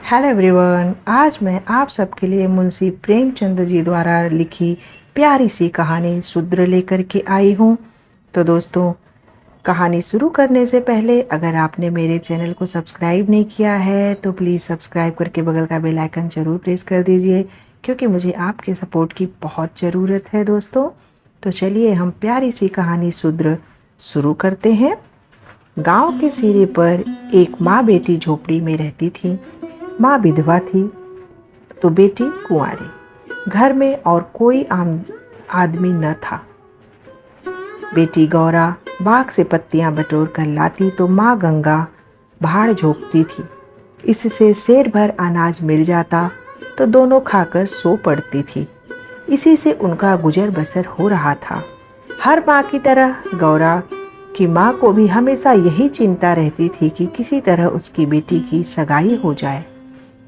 Hello everyone, आज मैं आप सबके लिए मुंशी प्रेमचंद जी द्वारा लिखी प्यारी सी कहानी शूद्र लेकर के आई हूँ। तो दोस्तों, कहानी शुरू करने से पहले अगर आपने मेरे चैनल को सब्सक्राइब नहीं किया है तो प्लीज़ सब्सक्राइब करके बगल का बेल आइकन ज़रूर प्रेस कर दीजिए, क्योंकि मुझे आपके सपोर्ट की बहुत ज़रूरत है दोस्तों। तो चलिए हम प्यारी सी कहानी शूद्र शुरू करते हैं। गांव के सिरे पर एक माँ बेटी झोपड़ी में रहती थी। माँ विधवा थी तो बेटी कुंवारी। घर में और कोई आम आदमी न था। बेटी गौरा बाग से पत्तियां बटोर कर लाती तो माँ गंगा भाड़ झोंकती थी। इससे शेर भर अनाज मिल जाता तो दोनों खाकर सो पड़ती थी। इसी से उनका गुजर बसर हो रहा था। हर माँ की तरह गौरा की माँ को भी हमेशा यही चिंता रहती थी कि किसी तरह उसकी बेटी की सगाई हो जाए।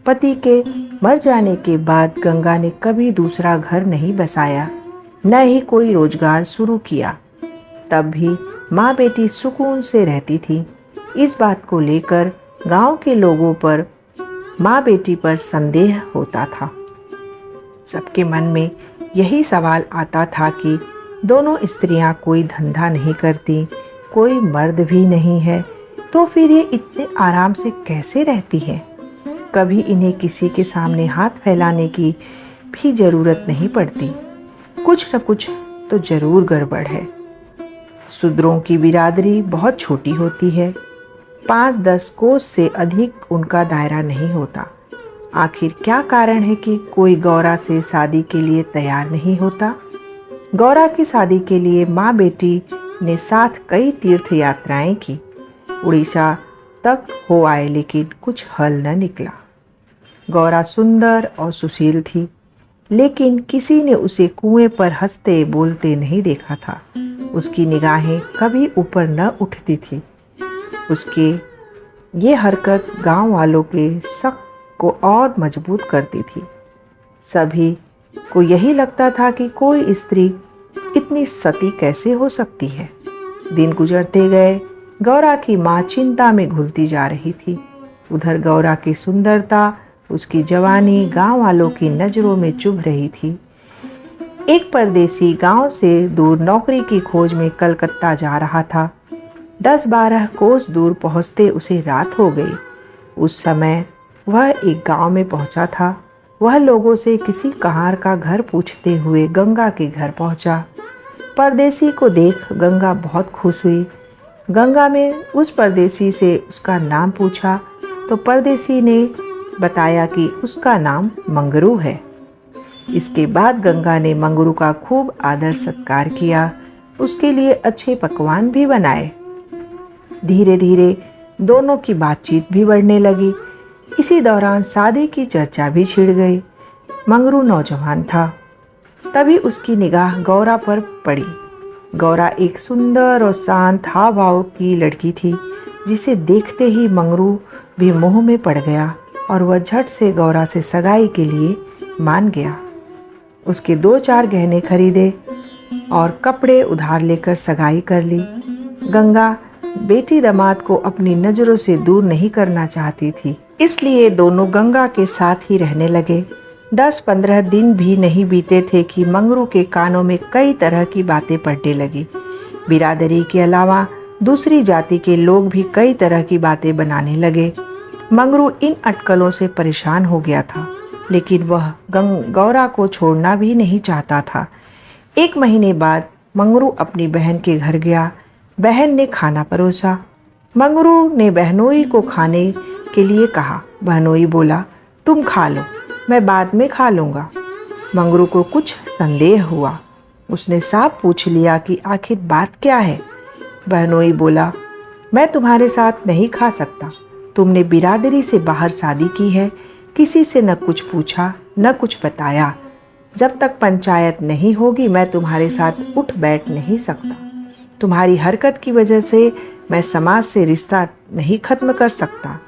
पति के मर जाने के बाद गंगा ने कभी दूसरा घर नहीं बसाया, न ही कोई रोजगार शुरू किया। तब भी माँ बेटी सुकून से रहती थी। इस बात को लेकर गांव के लोगों पर माँ बेटी पर संदेह होता था। सबके मन में यही सवाल आता था कि दोनों स्त्रियां कोई धंधा नहीं करती, कोई मर्द भी नहीं है, तो फिर ये इतने आराम से कैसे रहती हैं? कभी इन्हें किसी के सामने हाथ फैलाने की भी ज़रूरत नहीं पड़ती। कुछ न कुछ तो ज़रूर गड़बड़ है। शूद्रों की बिरादरी बहुत छोटी होती है। 5-10 कोस से अधिक उनका दायरा नहीं होता। आखिर क्या कारण है कि कोई गौरा से शादी के लिए तैयार नहीं होता? गौरा की शादी के लिए माँ बेटी ने साथ कई तीर्थ यात्राएं की। उड़ीसा तक हो आए, लेकिन कुछ हल न निकला। गौरा सुंदर और सुशील थी, लेकिन किसी ने उसे कुएं पर हंसते बोलते नहीं देखा था। उसकी निगाहें कभी ऊपर न उठती थी। उसके ये हरकत गांव वालों के शक को और मजबूत करती थी। सभी को यही लगता था कि कोई स्त्री इतनी सती कैसे हो सकती है। दिन गुजरते गए। गौरा की माँ चिंता में घुलती जा रही थी। उधर गौरा की सुंदरता, उसकी जवानी गांव वालों की नज़रों में चुभ रही थी। एक परदेसी गांव से दूर नौकरी की खोज में कलकत्ता जा रहा था। 10-12 कोस दूर पहुंचते उसे रात हो गई। उस समय वह एक गांव में पहुंचा था। वह लोगों से किसी कहार का घर पूछते हुए गंगा के घर पहुंचा। परदेसी को देख गंगा बहुत खुश हुई। गंगा ने उस परदेसी से उसका नाम पूछा तो परदेसी ने बताया कि उसका नाम मंगरू है। इसके बाद गंगा ने मंगरू का खूब आदर सत्कार किया। उसके लिए अच्छे पकवान भी बनाए। धीरे धीरे दोनों की बातचीत भी बढ़ने लगी। इसी दौरान शादी की चर्चा भी छिड़ गई। मंगरू नौजवान था। तभी उसकी निगाह गौरा पर पड़ी। गौरा एक सुंदर और शांत हाव भाव की लड़की थी, जिसे देखते ही मंगरू भी मोह में पड़ गया और वह झट से गौरा से सगाई के लिए मान गया। उसके 2-4 गहने खरीदे और कपड़े उधार लेकर सगाई कर ली। गंगा बेटी दामाद को अपनी नज़रों से दूर नहीं करना चाहती थी, इसलिए दोनों गंगा के साथ ही रहने लगे। 10-15 दिन भी नहीं बीते थे कि मंगरू के कानों में कई तरह की बातें पड़ने लगी। बिरादरी के अलावा दूसरी जाति के लोग भी कई तरह की बातें बनाने लगे। मंगरू इन अटकलों से परेशान हो गया था, लेकिन वह गौरा को छोड़ना भी नहीं चाहता था। 1 महीने बाद मंगरू अपनी बहन के घर गया। बहन ने खाना परोसा। मंगरू ने बहनोई को खाने के लिए कहा। बहनोई बोला, तुम खा लो, मैं बाद में खा लूँगा। मंगरू को कुछ संदेह हुआ। उसने साफ पूछ लिया कि आखिर बात क्या है। बहनोई बोला, मैं तुम्हारे साथ नहीं खा सकता। तुमने बिरादरी से बाहर शादी की है। किसी से न कुछ पूछा न कुछ बताया। जब तक पंचायत नहीं होगी मैं तुम्हारे साथ उठ बैठ नहीं सकता। तुम्हारी हरकत की वजह से मैं समाज से रिश्ता नहीं खत्म कर सकता।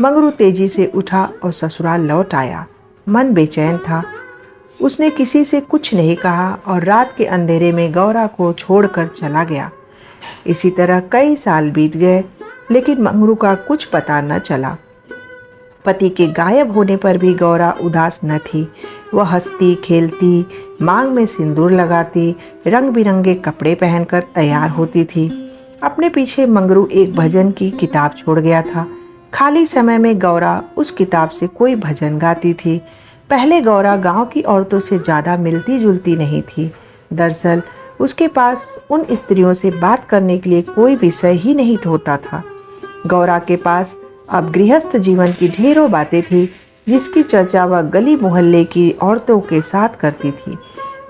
मंगरू तेजी से उठा और ससुराल लौट आया। मन बेचैन था। उसने किसी से कुछ नहीं कहा और रात के अंधेरे में गौरा को छोड़कर चला गया। इसी तरह कई साल बीत गए, लेकिन मंगरू का कुछ पता न चला। पति के गायब होने पर भी गौरा उदास न थी। वह हंसती खेलती, मांग में सिंदूर लगाती, रंग बिरंगे कपड़े पहनकर तैयार होती थी। अपने पीछे मंगरू एक भजन की किताब छोड़ गया था। खाली समय में गौरा उस किताब से कोई भजन गाती थी। पहले गौरा गांव की औरतों से ज़्यादा मिलती जुलती नहीं थी। दरअसल उसके पास उन स्त्रियों से बात करने के लिए कोई विषय ही नहीं होता था। गौरा के पास अब गृहस्थ जीवन की ढेरों बातें थी, जिसकी चर्चा वह गली मोहल्ले की औरतों के साथ करती थी।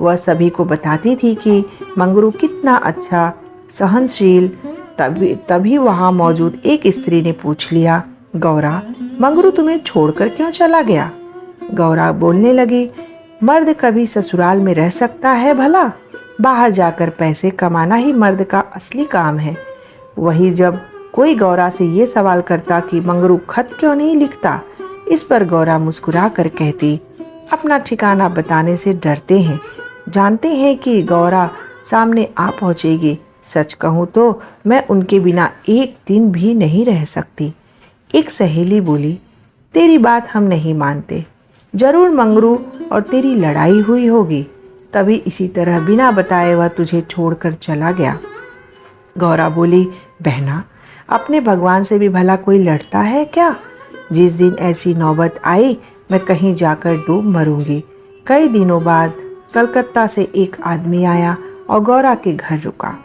वह सभी को बताती थी कि मंगरू कितना अच्छा, सहनशील। तभी वहाँ मौजूद एक स्त्री ने पूछ लिया, गौरा, मंगरू तुम्हें छोड़कर क्यों चला गया? गौरा बोलने लगी, मर्द कभी ससुराल में रह सकता है भला? बाहर जाकर पैसे कमाना ही मर्द का असली काम है। वही जब कोई गौरा से ये सवाल करता कि मंगरू खत क्यों नहीं लिखता, इस पर गौरा मुस्कुरा कर कहती, अपना ठिकाना बताने से डरते हैं, जानते हैं कि गौरा सामने आ पहुँचेगी। सच कहूँ तो मैं उनके बिना एक दिन भी नहीं रह सकती। एक सहेली बोली, तेरी बात हम नहीं मानते, जरूर मंगरू और तेरी लड़ाई हुई होगी, तभी इसी तरह बिना बताए वह तुझे छोड़कर चला गया। गौरा बोली, बहना, अपने भगवान से भी भला कोई लड़ता है क्या? जिस दिन ऐसी नौबत आई मैं कहीं जाकर डूब मरूंगी। कई दिनों बाद कलकत्ता से एक आदमी आया और गौरा के घर रुका।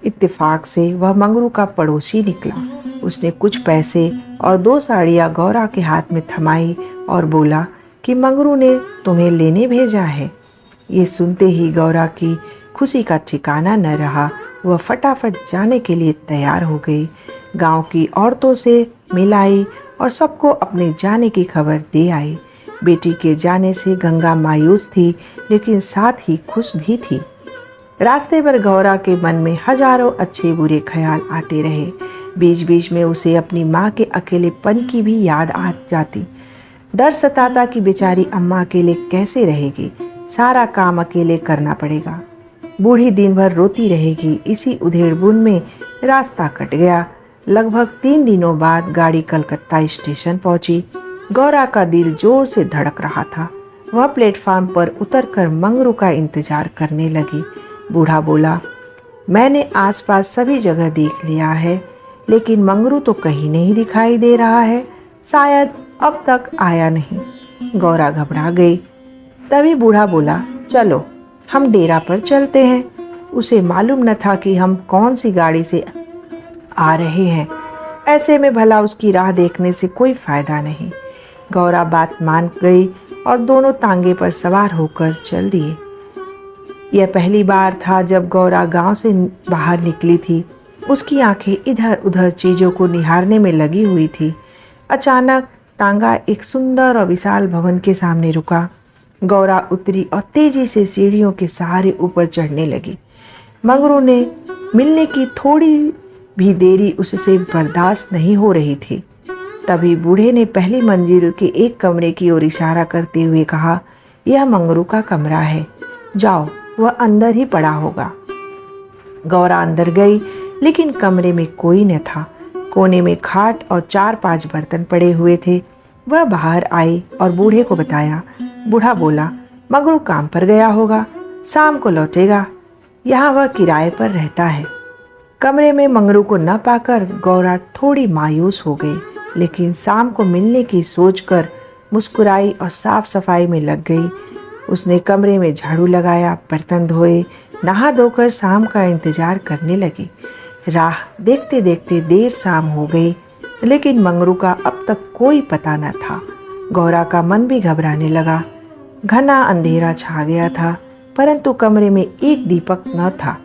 इत्तेफाक से वह मंगरू का पड़ोसी निकला। उसने कुछ पैसे और 2 साड़ियाँ गौरा के हाथ में थमाई और बोला कि मंगरू ने तुम्हें लेने भेजा है। ये सुनते ही गौरा की खुशी का ठिकाना न रहा। वह फटाफट जाने के लिए तैयार हो गई। गांव की औरतों से मिलाई और सबको अपने जाने की खबर दे आई। बेटी के जाने से गंगा मायूस थी, लेकिन साथ ही खुश भी थी। रास्ते पर गौरा के मन में हजारों अच्छे बुरे ख्याल आते रहे। बीच बीच में उसे अपनी माँ के अकेलेपन की भी याद आ जाती। डर सताता कि बेचारी अम्मा अकेले कैसे रहेगी, सारा काम अकेले करना पड़ेगा। बूढ़ी दिन भर रोती रहेगी। इसी उधेड़बुन में रास्ता कट गया। लगभग 3 दिनों बाद गाड़ी कलकत्ता स्टेशन पहुंची। गौरा का दिल जोर से धड़क रहा था। वह प्लेटफार्म पर उतरकर मंगरू का इंतजार करने लगी। बूढ़ा बोला, मैंने आसपास सभी जगह देख लिया है, लेकिन मंगरू तो कहीं नहीं दिखाई दे रहा है। शायद अब तक आया नहीं। गौरा घबरा गई। तभी बूढ़ा बोला, चलो हम डेरा पर चलते हैं। उसे मालूम न था कि हम कौन सी गाड़ी से आ रहे हैं। ऐसे में भला उसकी राह देखने से कोई फायदा नहीं। गौरा बात मान गई और दोनों तांगे पर सवार होकर चल दिए। यह पहली बार था जब गौरा गांव से बाहर निकली थी। उसकी आंखें इधर उधर चीज़ों को निहारने में लगी हुई थी। अचानक तांगा एक सुंदर और विशाल भवन के सामने रुका। गौरा उतरी और तेजी से सीढ़ियों के सहारे ऊपर चढ़ने लगी। मंगरू ने मिलने की थोड़ी भी देरी उससे बर्दाश्त नहीं हो रही थी। तभी बूढ़े ने पहली मंजिल के एक कमरे की ओर इशारा करते हुए कहा, यह मंगरू का कमरा है, जाओ, वह अंदर ही पड़ा होगा। गौरा अंदर गई, लेकिन कमरे में कोई न था। कोने में खाट और 4-5 बर्तन पड़े हुए थे। वह बाहर आई और बूढ़े को बताया। बूढ़ा बोला, मंगरू काम पर गया होगा, शाम को लौटेगा, यहाँ वह किराए पर रहता है। कमरे में मंगरू को न पाकर गौरा थोड़ी मायूस हो गई, लेकिन शाम को मिलने की सोचकर मुस्कुराई और साफ सफाई में लग गई। उसने कमरे में झाड़ू लगाया, बर्तन धोए, नहा धोकर शाम का इंतजार करने लगी। राह देखते देखते देर शाम हो गई, लेकिन मंगरू का अब तक कोई पता न था। गौरा का मन भी घबराने लगा। घना अंधेरा छा गया था, परंतु कमरे में एक दीपक न था।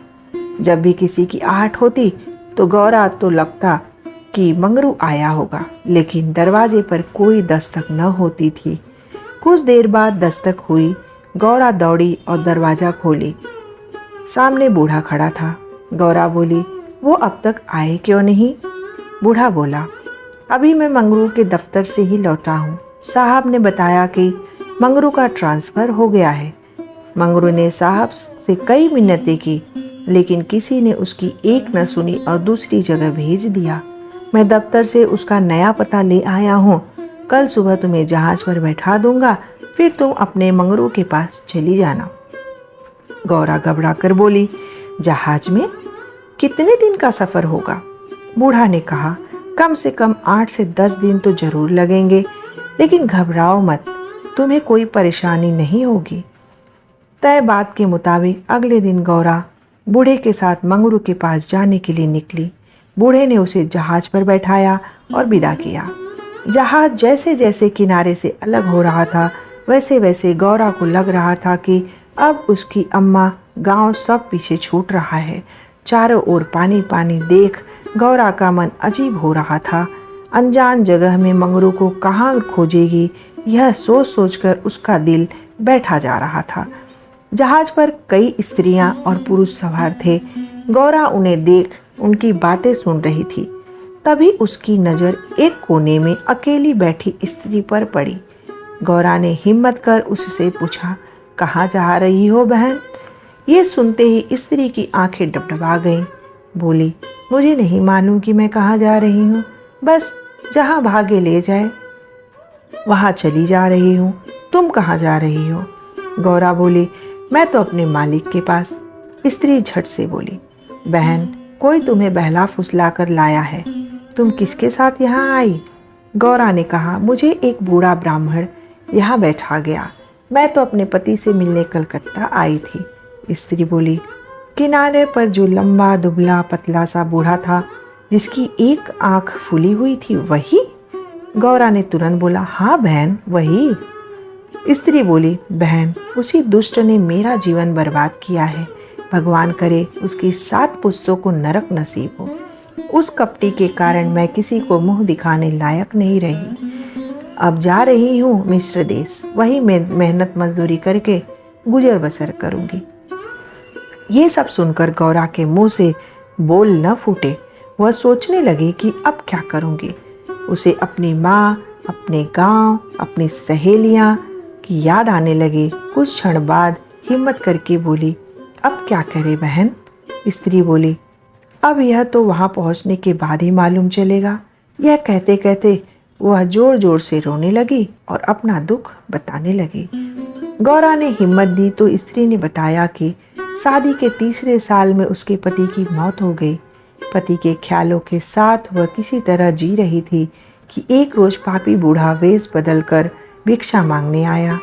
जब भी किसी की आहट होती तो गौरा तो लगता कि मंगरू आया होगा, लेकिन दरवाजे पर कोई दस्तक न होती थी। कुछ देर बाद दस्तक हुई। गौरा दौड़ी और दरवाज़ा खोली। सामने बूढ़ा खड़ा था। गौरा बोली, वो अब तक आए क्यों नहीं? बूढ़ा बोला, अभी मैं मंगरू के दफ्तर से ही लौटा हूँ। साहब ने बताया कि मंगरू का ट्रांसफ़र हो गया है। मंगरू ने साहब से कई मिन्नतें की, लेकिन किसी ने उसकी एक न सुनी और दूसरी जगह भेज दिया। मैं दफ्तर से उसका नया पता ले आया हूँ, कल सुबह तुम्हें जहाज पर बैठा दूंगा, फिर तुम अपने मंगरू के पास चली जाना। गौरा घबरा कर बोली, जहाज में? कितने दिन का सफ़र होगा? बूढ़ा ने कहा, कम से कम 8 से 10 दिन तो जरूर लगेंगे, लेकिन घबराओ मत, तुम्हें कोई परेशानी नहीं होगी। तय बात के मुताबिक अगले दिन गौरा बूढ़े के साथ मंगरू के पास जाने के लिए निकली। बूढ़े ने उसे जहाज पर बैठाया और विदा किया। जहाज जैसे जैसे किनारे से अलग हो रहा था, वैसे वैसे गौरा को लग रहा था कि अब उसकी अम्मा, गांव सब पीछे छूट रहा है। चारों ओर पानी पानी देख गौरा का मन अजीब हो रहा था। अनजान जगह में मंगरू को कहाँ खोजेगी, यह सोच सोचकर उसका दिल बैठा जा रहा था। जहाज पर कई स्त्रियां और पुरुष सवार थे। गौरा उन्हें देख उनकी बातें सुन रही थी। तभी उसकी नज़र एक कोने में अकेली बैठी स्त्री पर पड़ी। गौरा ने हिम्मत कर उससे पूछा, कहाँ जा रही हो बहन? ये सुनते ही स्त्री की आंखें डबडबा गईं। बोली, मुझे नहीं मालूम कि मैं कहाँ जा रही हूँ, बस जहाँ भागे ले जाए वहाँ चली जा रही हूँ। तुम कहाँ जा रही हो? गौरा बोली, मैं तो अपने मालिक के पास। स्त्री झट से बोली, बहन, कोई तुम्हें बहला फुसला कर लाया है, तुम किसके साथ यहाँ आई? गौरा ने कहा, मुझे एक बूढ़ा ब्राह्मण यहाँ बैठा गया, मैं तो अपने पति से मिलने कलकत्ता आई थी। स्त्री बोली, किनारे पर जो लंबा दुबला पतला सा बूढ़ा था, जिसकी एक आंख फूली हुई थी, वही? गौरा ने तुरंत बोला, हाँ बहन, वही। स्त्री बोली, बहन, उसी दुष्ट ने मेरा जीवन बर्बाद किया है, भगवान करे उसकी 7 पुश्तों को नरक नसीब हो। उस कपटी के कारण मैं किसी को मुंह दिखाने लायक नहीं रही। अब जा रही हूँ मिस्र देश, वहीं मैं मेहनत मजदूरी करके गुजर बसर करूँगी। ये सब सुनकर गौरा के मुंह से बोल न फूटे। वह सोचने लगी कि अब क्या करूँगी। उसे अपनी माँ, अपने गांव, अपनी सहेलियाँ की याद आने लगी। कुछ क्षण बाद हिम्मत करके बोली, अब क्या करे बहन? स्त्री बोली, अब यह तो वहाँ पहुँचने के बाद ही मालूम चलेगा। यह कहते कहते वह जोर जोर से रोने लगी और अपना दुख बताने लगी। गौरा ने हिम्मत दी तो स्त्री ने बताया कि शादी के 3रे साल में उसके पति की मौत हो गई। पति के ख्यालों के साथ वह किसी तरह जी रही थी कि एक रोज पापी बूढ़ा वेश बदल कर भिक्षा मांगने आया।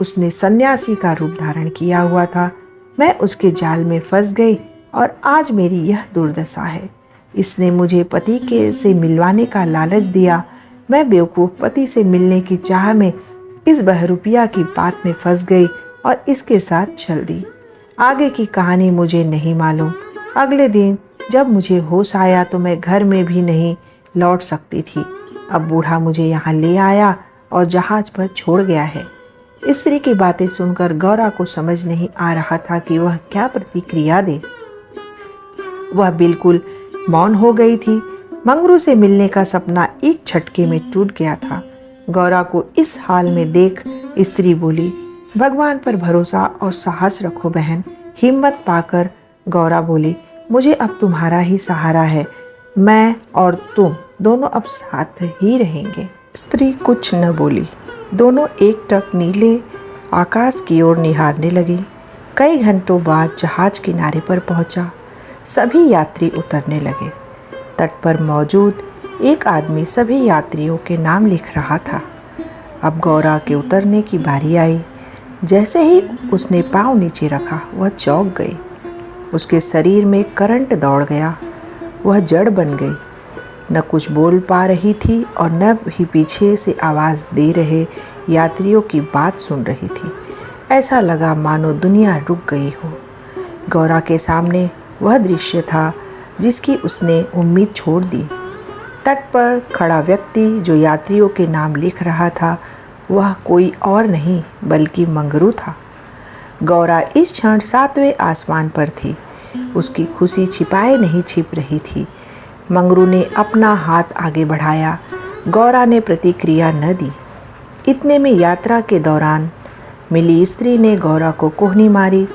उसने सन्यासी का रूप धारण किया हुआ था। मैं उसके जाल में फंस गई और आज मेरी यह दुर्दशा है। इसने मुझे पति के से मिलवाने का लालच दिया। मैं बेवकूफ़ पति से मिलने की चाह में इस बहरूपिया की बात में फंस गई और इसके साथ चल दी। आगे की कहानी मुझे नहीं मालूम। अगले दिन जब मुझे होश आया तो मैं घर में भी नहीं लौट सकती थी। अब बूढ़ा मुझे यहाँ ले आया और जहाज पर छोड़ गया है। स्त्री की बातें सुनकर गौरा को समझ नहीं आ रहा था कि वह क्या प्रतिक्रिया दे। वह बिल्कुल मौन हो गई थी। मंगरू से मिलने का सपना एक झटके में टूट गया था। गौरा को इस हाल में देख स्त्री बोली, भगवान पर भरोसा और साहस रखो बहन। हिम्मत पाकर गौरा बोली, मुझे अब तुम्हारा ही सहारा है। मैं और तुम दोनों अब साथ ही रहेंगे। स्त्री कुछ न बोली। दोनों एकटक नीले आकाश की ओर निहारने लगी। कई घंटों बाद जहाज किनारे पर पहुंचा। सभी यात्री उतरने लगे। तट पर मौजूद एक आदमी सभी यात्रियों के नाम लिख रहा था। अब गौरा के उतरने की बारी आई। जैसे ही उसने पाँव नीचे रखा, वह चौंक गई। उसके शरीर में करंट दौड़ गया। वह जड़ बन गई। न कुछ बोल पा रही थी और न ही पीछे से आवाज़ दे रहे यात्रियों की बात सुन रही थी। ऐसा लगा मानो दुनिया रुक गई हो। गौरा के सामने वह दृश्य था जिसकी उसने उम्मीद छोड़ दी। तट पर खड़ा व्यक्ति जो यात्रियों के नाम लिख रहा था, वह कोई और नहीं बल्कि मंगरू था। गौरा इस क्षण 7वें आसमान पर थी। उसकी खुशी छिपाए नहीं छिप रही थी। मंगरू ने अपना हाथ आगे बढ़ाया। गौरा ने प्रतिक्रिया न दी। इतने में यात्रा के दौरान मिली स्त्री ने गौरा को कोहनी मारी।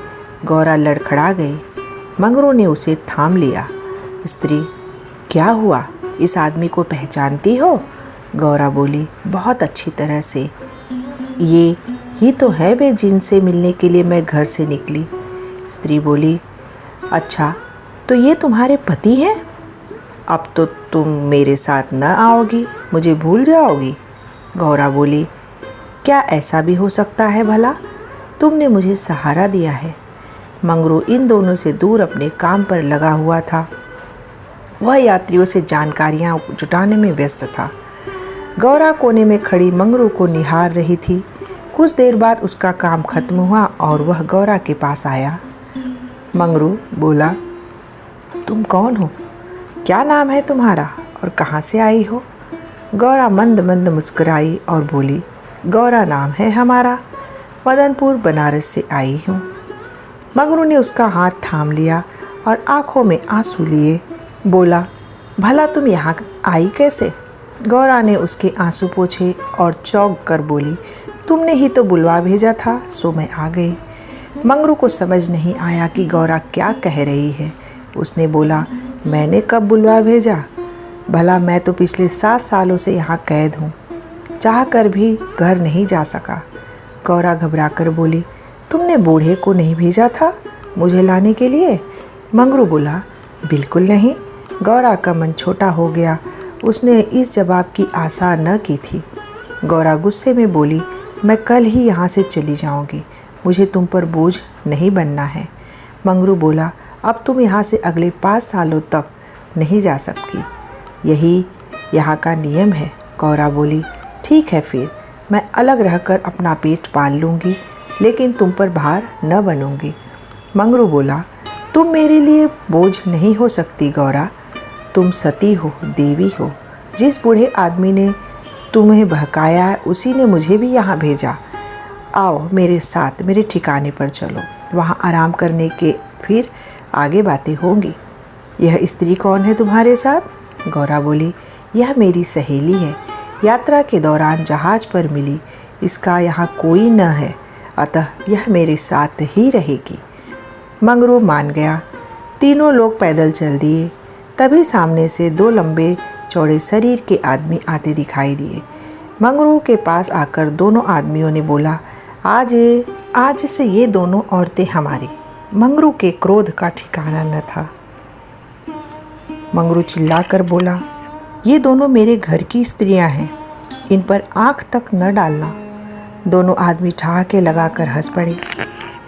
गौरा लड़खड़ा गई। मंगरू ने उसे थाम लिया। स्त्री, क्या हुआ? इस आदमी को पहचानती हो? गौरा बोली, बहुत अच्छी तरह से। ये ही तो है वे जिनसे मिलने के लिए मैं घर से निकली। स्त्री बोली, अच्छा तो ये तुम्हारे पति हैं? अब तो तुम मेरे साथ न आओगी, मुझे भूल जाओगी। गौरा बोली, क्या ऐसा भी हो सकता है भला? तुमने मुझे सहारा दिया है। मंगरू इन दोनों से दूर अपने काम पर लगा हुआ था। वह यात्रियों से जानकारियां जुटाने में व्यस्त था। गौरा कोने में खड़ी मंगरू को निहार रही थी। कुछ देर बाद उसका काम खत्म हुआ और वह गौरा के पास आया। मंगरू बोला, तुम कौन हो? क्या नाम है तुम्हारा और कहाँ से आई हो? गौरा मंद मंद मुस्कुराई और बोली, गौरा नाम है हमारा, मदनपुर बनारस से आई हूँ। मंगरू ने उसका हाथ थाम लिया और आंखों में आंसू लिए बोला, भला तुम यहाँ आई कैसे? गौरा ने उसके आंसू पोंछे और चौंक कर बोली, तुमने ही तो बुलवा भेजा था, सो मैं आ गई। मंगरू को समझ नहीं आया कि गौरा क्या कह रही है। उसने बोला, मैंने कब बुलवा भेजा? भला मैं तो पिछले 7 सालों से यहाँ कैद हूँ, चाह कर भी घर नहीं जा सका। गौरा घबरा कर बोली, तुमने बूढ़े को नहीं भेजा था मुझे लाने के लिए? मंगरू बोला, बिल्कुल नहीं। गौरा का मन छोटा हो गया। उसने इस जवाब की आशा न की थी। गौरा गुस्से में बोली, मैं कल ही यहाँ से चली जाऊँगी, मुझे तुम पर बोझ नहीं बनना है। मंगरू बोला, अब तुम यहाँ से अगले 5 सालों तक नहीं जा सकती, यही यहाँ का नियम है। गौरा बोली, ठीक है फिर मैं अलग रहकर अपना पेट पाल लूँगी, लेकिन तुम पर भार न बनूँगी। मंगरू बोला, तुम मेरे लिए बोझ नहीं हो सकती गौरा, तुम सती हो, देवी हो। जिस बूढ़े आदमी ने तुम्हें बहकाया है उसी ने मुझे भी यहाँ भेजा। आओ मेरे साथ मेरे ठिकाने पर चलो, वहाँ आराम करने के फिर आगे बातें होंगी। यह स्त्री कौन है तुम्हारे साथ? गौरा बोली, यह मेरी सहेली है, यात्रा के दौरान जहाज पर मिली, इसका यहाँ कोई न है, अतः यह मेरे साथ ही रहेगी। मंगरू मान गया। तीनों लोग पैदल चल दिए। तभी सामने से 2 लंबे चौड़े शरीर के आदमी आते दिखाई दिए। मंगरू के पास आकर दोनों आदमियों ने बोला, आज से ये दोनों औरतें हमारी। मंगरू के क्रोध का ठिकाना न था। मंगरू चिल्लाकर बोला, ये दोनों मेरे घर की स्त्रियां हैं, इन पर आंख तक न डालना। दोनों आदमी ठहाके लगाकर हंस पड़े।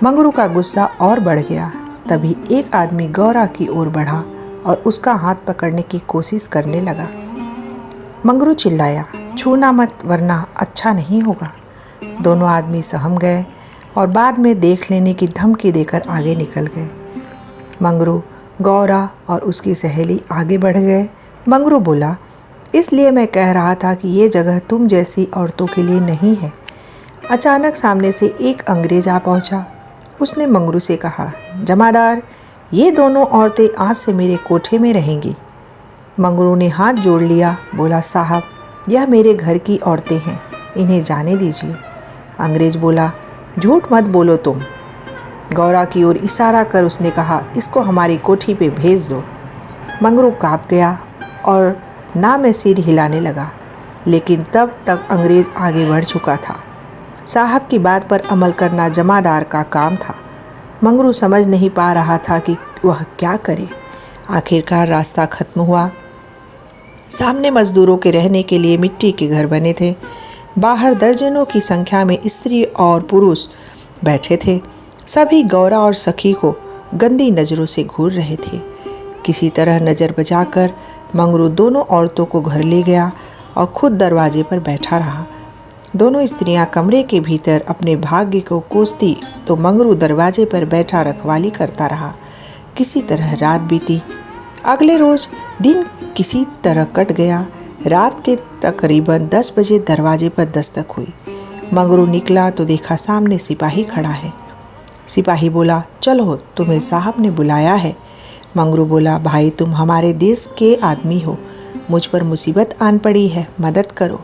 मंगरू का गुस्सा और बढ़ गया। तभी एक आदमी गौरा की ओर बढ़ा और उसका हाथ पकड़ने की कोशिश करने लगा। मंगरू चिल्लाया, छूना मत वरना अच्छा नहीं होगा। दोनों आदमी सहम गए और बाद में देख लेने की धमकी देकर आगे निकल गए। मंगरू, गौरा और उसकी सहेली आगे बढ़ गए। मंगरू बोला, इसलिए मैं कह रहा था कि ये जगह तुम जैसी औरतों के लिए नहीं है। अचानक सामने से एक अंग्रेज आ पहुंचा। उसने मंगरू से कहा, जमादार, ये दोनों औरतें आज से मेरे कोठे में रहेंगी। मंगरू ने हाथ जोड़ लिया, बोला, साहब, यह मेरे घर की औरतें हैं, इन्हें जाने दीजिए। अंग्रेज बोला, झूठ मत बोलो तुम। गौरा की ओर इशारा कर उसने कहा, इसको हमारी कोठी पे भेज दो। मंगरू काँप गया और ना में सिर हिलाने लगा, लेकिन तब तक अंग्रेज आगे बढ़ चुका था। साहब की बात पर अमल करना जमादार का काम था। मंगरू समझ नहीं पा रहा था कि वह क्या करे। आखिरकार रास्ता खत्म हुआ। सामने मजदूरों के रहने के लिए मिट्टी के घर बने थे। बाहर दर्जनों की संख्या में स्त्री और पुरुष बैठे थे। सभी गौरा और सखी को गंदी नज़रों से घूर रहे थे। किसी तरह नज़र बचाकर मंगरू दोनों औरतों को घर ले गया और खुद दरवाजे पर बैठा रहा। दोनों स्त्रियां कमरे के भीतर अपने भाग्य को कोसती तो मंगरू दरवाजे पर बैठा रखवाली करता रहा। किसी तरह रात बीती। अगले रोज दिन किसी तरह कट गया। रात के तकरीबन 10 बजे दरवाजे पर दस्तक हुई। मंगरू निकला तो देखा सामने सिपाही खड़ा है। सिपाही बोला, चलो, तुम्हें साहब ने बुलाया है। मंगरू बोला, भाई, तुम हमारे देश के आदमी हो, मुझ पर मुसीबत आन पड़ी है, मदद करो।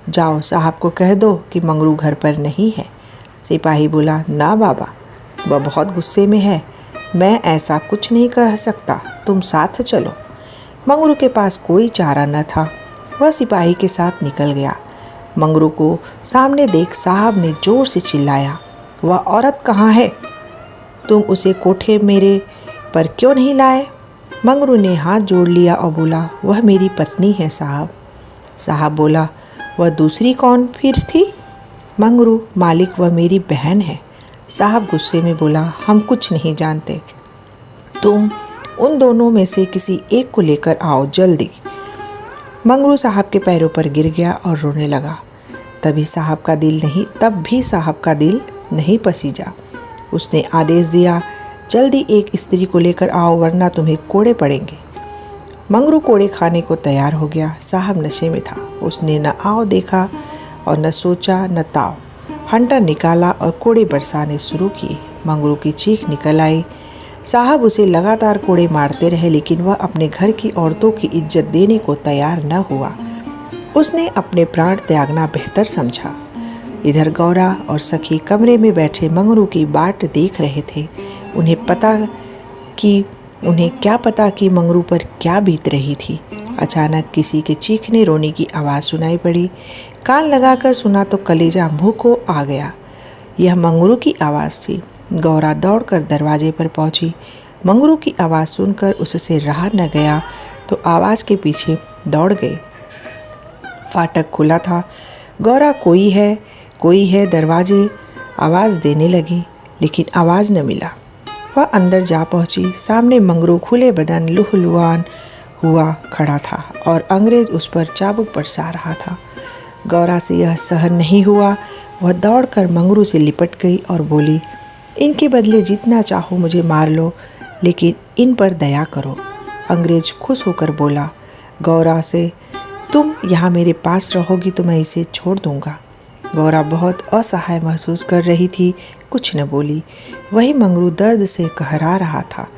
जाओ, साहब को कह दो कि मंगरू घर पर नहीं है। सिपाही बोला, ना बाबा, वह बहुत गुस्से में है, मैं ऐसा कुछ नहीं कह सकता, तुम साथ चलो। मंगरू के पास कोई चारा न था। वह सिपाही के साथ निकल गया। मंगरू को सामने देख साहब ने जोर से चिल्लाया, वह औरत कहाँ है? तुम उसे कोठे मेरे पर क्यों नहीं लाए? मंगरू ने हाथ जोड़ लिया और बोला, वह मेरी पत्नी है साहब। साहब बोला, वह दूसरी कौन फिर थी? मंगरू, मालिक वह मेरी बहन है। साहब गुस्से में बोला, हम कुछ नहीं जानते, तुम उन दोनों में से किसी एक को लेकर आओ जल्दी। मंगरू साहब के पैरों पर गिर गया और रोने लगा। तब भी साहब का दिल नहीं पसीजा। उसने आदेश दिया, जल्दी एक स्त्री को लेकर आओ वरना तुम्हें कोड़े पड़ेंगे। मंगरू कोड़े खाने को तैयार हो गया। साहब नशे में था। उसने न आओ देखा और न सोचा न ताव। हंटर निकाला और कोड़े बरसाने शुरू किए। मंगरू की चीख निकल आई। साहब उसे लगातार कोड़े मारते रहे, लेकिन वह अपने घर की औरतों की इज्जत देने को तैयार न हुआ। उसने अपने प्राण त्यागना बेहतर समझा। इधर गौरा और सखी कमरे में बैठे मंगरू की बाट देख रहे थे। उन्हें क्या पता कि मंगरू पर क्या बीत रही थी। अचानक किसी के चीखने रोने की आवाज़ सुनाई पड़ी। कान लगाकर सुना तो कलेजा मुंह को आ गया। यह मंगरू की आवाज़ थी। गौरा दौड़कर दरवाजे पर पहुंची। मंगरू की आवाज़ सुनकर उससे रहा न गया तो आवाज़ के पीछे दौड़ गई। फाटक खुला था। गौरा कोई है दरवाजे आवाज़ देने लगी, लेकिन आवाज़ न मिला। वह अंदर जा पहुंची। सामने मंगरू खुले बदन लुहलुहान हुआ खड़ा था और अंग्रेज उस पर चाबुक बरसा रहा था। गौरा से यह सहन नहीं हुआ। वह दौड़कर मंगरू से लिपट गई और बोली, इनके बदले जितना चाहो मुझे मार लो, लेकिन इन पर दया करो। अंग्रेज खुश होकर बोला गौरा से, तुम यहाँ मेरे पास रहोगी तो मैं इसे छोड़ दूंगा। गौरा बहुत असहाय महसूस कर रही थी, कुछ न बोली। वही मंगरू दर्द से कहरा रहा था।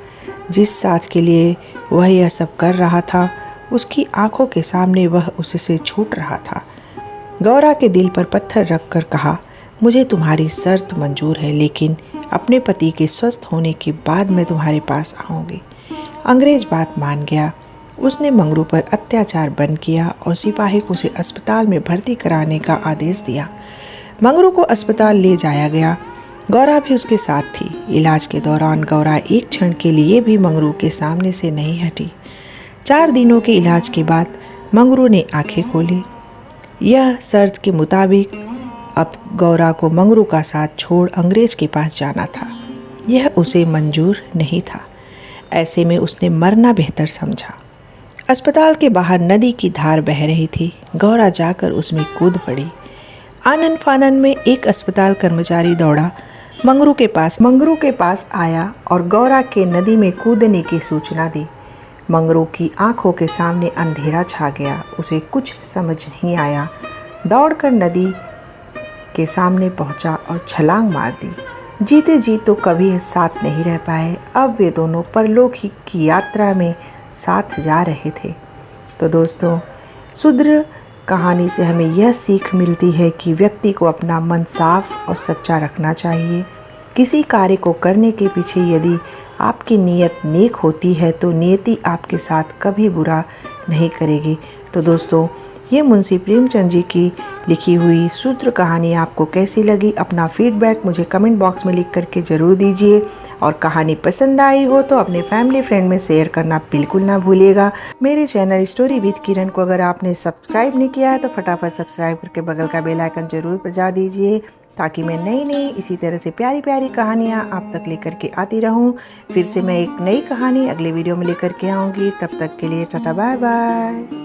जिस साथ के लिए वह यह सब कर रहा था, उसकी आंखों के सामने वह उससे छूट रहा था। गौरा के दिल पर पत्थर रखकर कहा, मुझे तुम्हारी शर्त मंजूर है, लेकिन अपने पति के स्वस्थ होने के बाद मैं तुम्हारे पास आऊँगी। अंग्रेज बात मान गया। उसने मंगरू पर अत्याचार बंद किया और सिपाही को उसे अस्पताल में भर्ती कराने का आदेश दिया। मंगरू को अस्पताल ले जाया गया। गौरा भी उसके साथ थी। इलाज के दौरान गौरा एक क्षण के लिए भी मंगरू के सामने से नहीं हटी। 4 दिनों के इलाज के बाद मंगरू ने आंखें खोली। यह शर्त के मुताबिक अब गौरा को मंगरू का साथ छोड़ अंग्रेज के पास जाना था। यह उसे मंजूर नहीं था। ऐसे में उसने मरना बेहतर समझा। अस्पताल के बाहर नदी की धार बह रही थी। गौरा जाकर उसमें कूद पड़ी। आनन फानन में एक अस्पताल कर्मचारी दौड़ा मंगरू के पास आया और गौरा के नदी में कूदने की सूचना दी। मंगरू की आंखों के सामने अंधेरा छा गया। उसे कुछ समझ नहीं आया। दौड़कर नदी के सामने पहुंचा और छलांग मार दी। जीते जी तो कभी साथ नहीं रह पाए। अब वे दोनों परलोक की यात्रा में साथ जा रहे थे। तो दोस्तों, शूद्र कहानी से हमें यह सीख मिलती है कि व्यक्ति को अपना मन साफ और सच्चा रखना चाहिए। किसी कार्य को करने के पीछे यदि आपकी नीयत नेक होती है तो नियति आपके साथ कभी बुरा नहीं करेगी। तो दोस्तों, ये मुंशी प्रेमचंद जी की लिखी हुई शूद्र कहानी आपको कैसी लगी? अपना फीडबैक मुझे कमेंट बॉक्स में लिख करके ज़रूर दीजिए। और कहानी पसंद आई हो तो अपने फैमिली फ्रेंड में शेयर करना बिल्कुल ना भूलिएगा। मेरे चैनल स्टोरी विद किरण को अगर आपने सब्सक्राइब नहीं किया है तो फटाफट सब्सक्राइब करके बगल का बेल आइकन ज़रूर बजा दीजिए, ताकि मैं नई इसी तरह से प्यारी प्यारी कहानियाँ आप तक लेकर के आती रहूँ। फिर से मैं एक नई कहानी अगले वीडियो में लेकर के आऊँगी। तब तक के लिए टाटा बाय बाय।